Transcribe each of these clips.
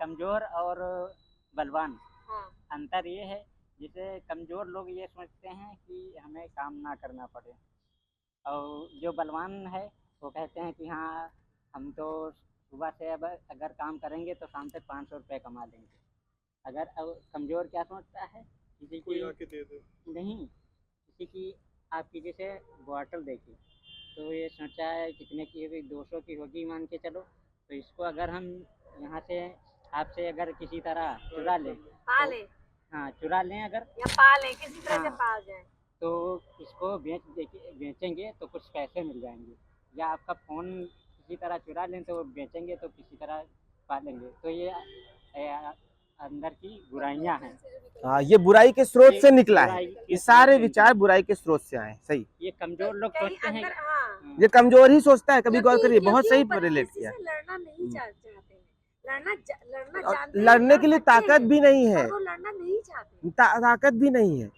कमज़ोर और बलवान हाँ अंतर ये है, जैसे कमज़ोर लोग ये सोचते हैं कि हमें काम ना करना पड़े और जो बलवान है, वो कहते हैं कि हाँ, हम तो सुबह से अब अगर काम करेंगे तो शाम तक 500 रुपए कमा लेंगे। अगर अब कमज़ोर क्या सोचता है, किसी कोई की आके दे दे। नहीं, किसी की आपकी जैसे बॉटल देखी, तो ये सोचा है कितने की होगी, 200 की होगी मान के चलो, तो इसको अगर हम यहाँ से आपसे अगर किसी तरह चुरा लें, पा तो लें हाँ, चुरा लें अगर, या पा लें, किसी तरह से हाँ, पा जाए। तो इसको बेचेंगे तो कुछ पैसे मिल जाएँगे, या आपका फ़ोन किसी तरह चुरा लें तो वो बेचेंगे तो किसी तरह पा लेंगे। तो ये अंदर की बुराइयाँ हैं। हाँ, ये बुराई के स्रोत ये से निकला है। बुराई ये के सारे स्रोत से विचार बुराई के स्रोत से आए। सही, ये कमज़ोर लोग कहीं सोचते हैं अंदर हाँ ये कमजोर ही सोचता है। कभी गौर करिए, बहुत क्योंकि सही वो रिलेट किसी किया। से लड़ना नहीं चाहते हैं। लड़ना और जानते हैं, लड़ने लड़ के लिए सकते ताकत हैं, भी नहीं है, पर वो लड़ना नहीं चाहते। ताकत भी नहीं है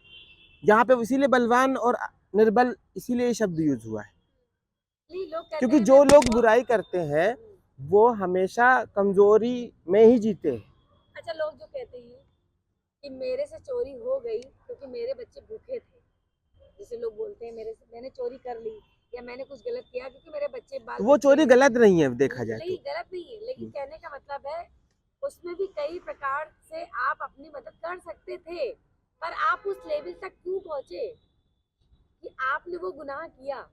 यहाँ पे, इसीलिए बलवान और निर्बल इसीलिए ये शब्द यूज हुआ है। लोग कहते क्योंकि हैं जो मैं लोग बुराई करते हैं वो हमेशा कमजोरी में ही जीते हैं। अच्छा, लोग जो कहते हैं कि मेरे से चोरी हो गई क्योंकि मेरे बच्चे भूखे थे, जैसे लोग बोलते हैं मैंने चोरी कर ली या मैंने कुछ गलत किया क्योंकि मेरे बच्चे बाल वो बच्चे चोरी गलत नहीं है देखा जाए नहीं, तो। गलत नहीं है, लेकिन कहने का मतलब है उसमें भी कई प्रकार से आप अपनी मदद कर सकते थे, पर आप उस लेवल तक क्यों पहुंचे कि आपने वो गुनाह किया।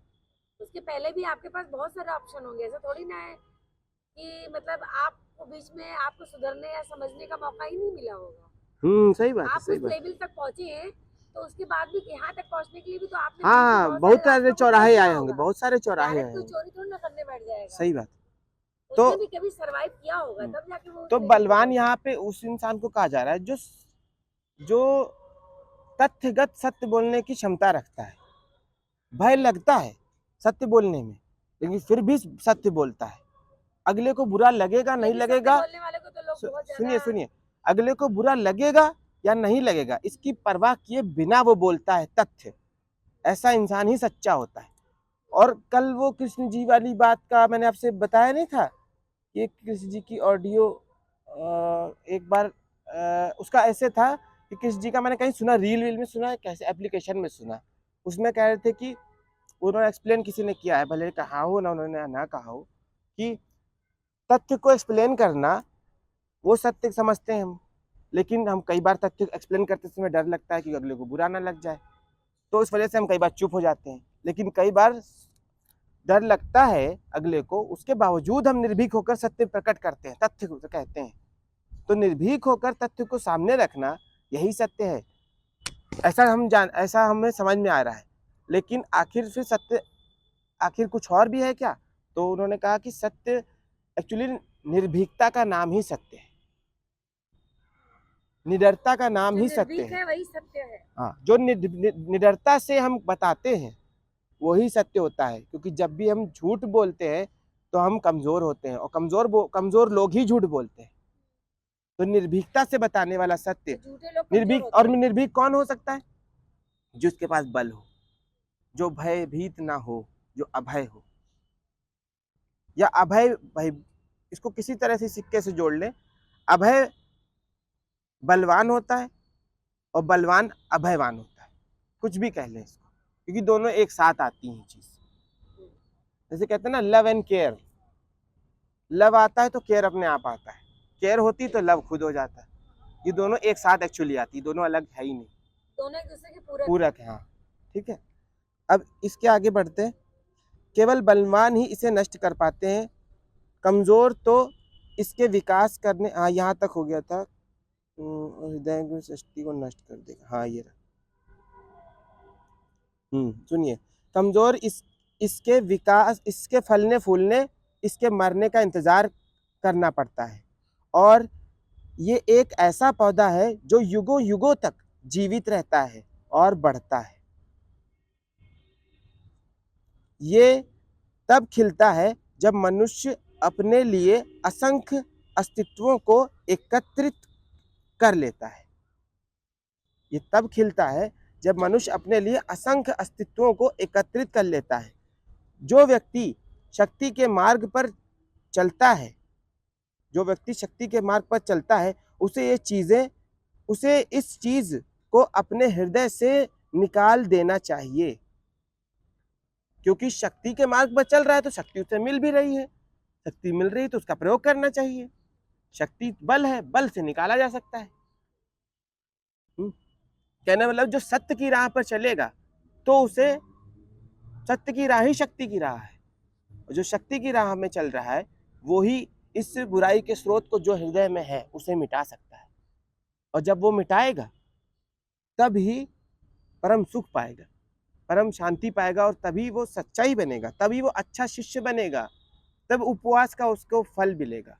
उसके पहले भी आपके पास बहुत सारे ऑप्शन होंगे, ऐसा थोड़ी ना है कि मतलब आपको बीच में आपको सुधरने या समझने का मौका ही नहीं मिला होगा। सही बात है, आप सही उस बात। लेवल तक पहुंचे हैं तो उसके बाद भी यहाँ तक पहुंचने के लिए भी तो आपने हाँ, बहुत बहुत सारे सारे रास्तों को तय चौराहे किया आए होंगे, होगा। बहुत सारे चौराहे आए डायरेक्ट कोई होंगे। चोरी थोड़ी ना करने बैठ जाएगा। सही बात। तो उसने भी कभी सरवाइव किया होगा, तब जाके वो तो उस लेवल पे बलवान पहुंचा। यहाँ पे उस इंसान को कहा जा रहा है जो जो तथ्यगत सत्य बोलने की क्षमता रखता है। भय लगता है सत्य बोलने में, लेकिन फिर भी सत्य बोलता है। अगले को बुरा लगेगा नहीं लेकिन सत्य लगेगा, बोलने वाले को तो लोग बहुत सुनिए ज्यादा सुनिए, अगले को बुरा लगेगा या नहीं लगेगा इसकी परवाह किए बिना वो बोलता है तथ्य। ऐसा इंसान ही सच्चा होता है। और कल वो कृष्ण जी वाली बात का मैंने आपसे बताया नहीं था, ये कृष्ण जी की ऑडियो एक बार उसका ऐसे था कि कृष्ण जी का मैंने कहीं सुना, रील वील में सुना, कैसे एप्लीकेशन में सुना। उसमें कह रहे थे कि उन्होंने एक्सप्लेन किसी ने किया है, भले कहा हो ना उन्होंने ना कहा हो, कि तथ्य को एक्सप्लेन करना वो सत्य समझते हैं हम, लेकिन हम कई बार तथ्य एक्सप्लेन करते समय डर लगता है कि अगले को बुरा ना लग जाए, तो इस वजह से हम कई बार चुप हो जाते हैं। लेकिन कई बार डर लगता है अगले को, उसके बावजूद हम निर्भीक होकर सत्य प्रकट करते हैं, तथ्य को कहते हैं। तो निर्भीक होकर तथ्य को सामने रखना यही सत्य है, ऐसा हमें समझ में आ रहा है। लेकिन आखिर फिर सत्य आखिर कुछ और भी है क्या? तो उन्होंने कहा कि सत्य एक्चुअली निर्भीकता का नाम ही सत्य है, निडरता का नाम ही सत्य है। वही सत्य है। हाँ, जो निडरता से हम बताते हैं वही सत्य होता है। क्योंकि जब भी हम झूठ बोलते हैं तो हम कमजोर होते हैं, और कमजोर लोग ही झूठ बोलते हैं। तो निर्भीकता से बताने वाला सत्य निर्भीक। और निर्भीक कौन हो सकता है? जिसके पास बल हो, जो भयभीत ना हो, जो अभय हो। या अभय भय, इसको किसी तरह से सिक्के से जोड़ ले, अभय बलवान होता है और बलवान अभयवान होता है, कुछ भी कह लें इसको, क्योंकि दोनों एक साथ आती हैं चीज। जैसे कहते हैं ना लव एंड केयर, लव आता है तो केयर अपने आप आता है, केयर होती तो लव खुद हो जाता है। ये दोनों एक साथ एक्चुअली आती है, दोनों अलग है ही नहीं, दोनों एक दूसरे के पूरक है। हाँ, ठीक है। अब इसके आगे बढ़ते हैं। केवल बलवान ही इसे नष्ट कर पाते हैं, कमजोर तो इसके विकास करने, हाँ यहाँ तक हो गया था, हृदय की सृष्टि को नष्ट कर देगा। हाँ ये रहा। सुनिए, कमजोर इसके विकास, इसके फलने फूलने, इसके मरने का इंतजार करना पड़ता है। और ये एक ऐसा पौधा है जो युगों युगों तक जीवित रहता है और बढ़ता है। ये तब खिलता है जब मनुष्य अपने लिए असंख्य अस्तित्वों को एकत्रित कर लेता है। ये तब खिलता है जब मनुष्य अपने लिए असंख्य अस्तित्वों को एकत्रित कर लेता है। जो व्यक्ति शक्ति के मार्ग पर चलता है जो व्यक्ति शक्ति के मार्ग पर चलता है उसे इस चीज को अपने हृदय से निकाल देना चाहिए, क्योंकि शक्ति के मार्ग पर चल रहा है तो शक्ति उसे मिल भी रही है, शक्ति मिल रही है तो उसका प्रयोग करना चाहिए। शक्ति बल है, बल से निकाला जा सकता है। कहने मतलब जो सत्य की राह पर चलेगा तो उसे सत्य की राह ही शक्ति की राह है, और जो शक्ति की राह में चल रहा है वो ही इस बुराई के स्रोत को जो हृदय में है उसे मिटा सकता है, और जब वो मिटाएगा तब ही परम सुख पाएगा, परम शांति पाएगा, और तभी वो सच्चाई बनेगा, तभी वो अच्छा शिष्य बनेगा, तब उपवास का उसको फल मिलेगा,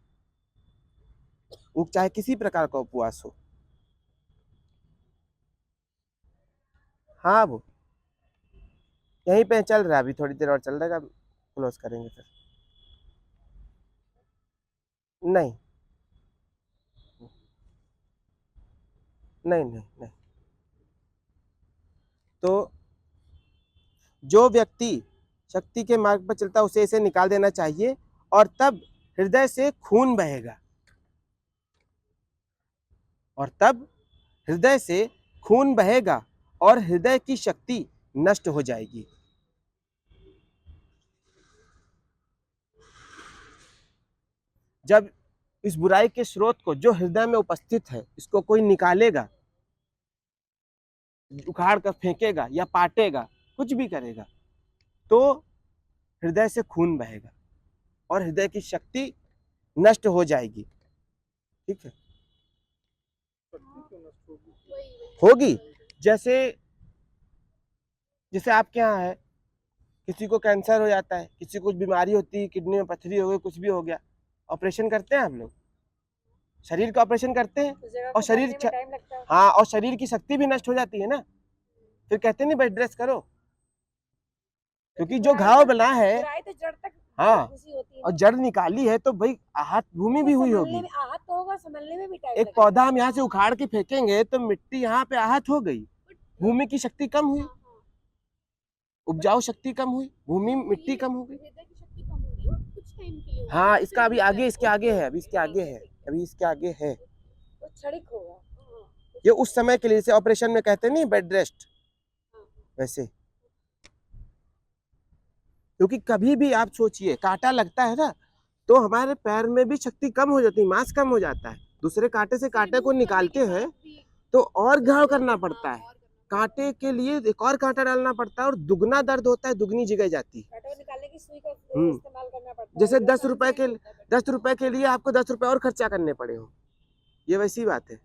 वो चाहे किसी प्रकार का उपवास हो। हाँ वो यहीं पे चल रहा है, अभी थोड़ी देर और चल रहेगा, क्लोज करेंगे फिर। नहीं नहीं नहीं नहीं। तो जो व्यक्ति शक्ति के मार्ग पर चलता है उसे इसे निकाल देना चाहिए, और तब हृदय से खून बहेगा, और तब हृदय से खून बहेगा और हृदय की शक्ति नष्ट हो जाएगी। जब इस बुराई के स्रोत को जो हृदय में उपस्थित है इसको कोई निकालेगा, उखाड़ कर फेंकेगा या पाटेगा, कुछ भी करेगा, तो हृदय से खून बहेगा और हृदय की शक्ति नष्ट हो जाएगी। ठीक है, होगी। जैसे जैसे आपके यहाँ है, किसी को कैंसर हो जाता है, किसी को कुछ बीमारी होती है, किडनी में पथरी हो गई, कुछ भी हो गया, ऑपरेशन करते हैं आप लोग, शरीर का ऑपरेशन करते हैं, और शरीर हाँ, और शरीर की शक्ति भी नष्ट हो जाती है ना, फिर कहते नहीं बेड रेस्ट करो, क्योंकि जो घाव बना है हाँ, और जड़ निकाली है तो भाई आहत भूमि भी हुई होगी। आहत तो होगा, संभलने में भी टाइम एक पौधा हम यहाँ से उखाड़ के फेंकेंगे तो मिट्टी यहाँ पे आहत हो गई, भूमि की शक्ति कम हुई, उपजाऊ शक्ति कम हुई, भूमि मिट्टी कम हो गई। हाँ, इसका अभी आगे, इसके आगे है, अभी इसके आगे है, अभी इसके आगे है, क्षणिक होगा। ये उस समय के लिए, जैसे ऑपरेशन में कहते नहीं बेड रेस्ट, वैसे। क्योंकि कभी भी आप सोचिए कांटा लगता है ना तो हमारे पैर में भी शक्ति कम हो जाती है, मांस कम हो जाता है, दूसरे कांटे से कांटे को निकालते हैं तो और घाव करना पड़ता है, कांटे के लिए एक और कांटा डालना पड़ता है और दुगना दर्द होता है, दुगनी जगह जाती है। निकालने की सुई का इस्तेमाल करना पड़ता है। जैसे 10 रुपए के लिए आपको 10 रुपए और खर्चा करने पड़े हो, ये वैसी बात है।